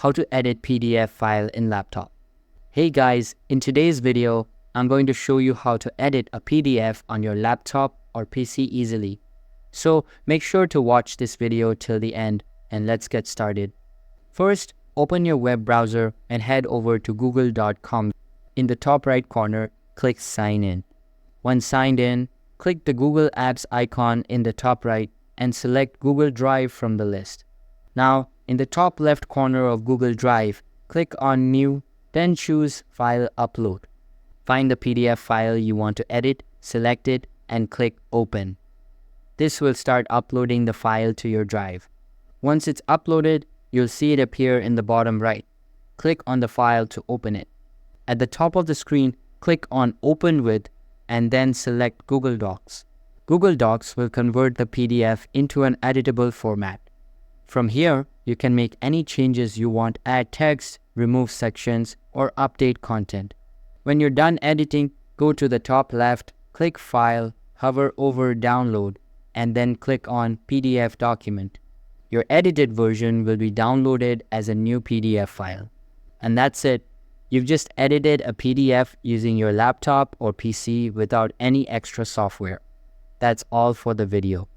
how to edit PDF file in laptop. Hey guys, in today's video, I'm going to show you how to edit a PDF on your laptop or PC easily. So make sure to watch this video till the end and let's get started. First, open your web browser and head over to google.com. In the top right corner, click Sign In. Once signed in, click the Google Apps icon in the top right and select Google Drive from the list. Now, in the top left corner of Google Drive, click on New, then choose File Upload. Find the PDF file you want to edit, select it, and click Open. This will start uploading the file to your drive. Once it's uploaded, you'll see it appear in the bottom right. Click on the file to open it. At the top of the screen, click on Open With and then select Google Docs. Google Docs will convert the PDF into an editable format. From here, you can make any changes you want, add text, remove sections, or update content. When you're done editing, go to the top left, click File, hover over Download, and then click on PDF Document. Your edited version will be downloaded as a new PDF file. And that's it. You've just edited a PDF using your laptop or PC without any extra software. That's all for the video.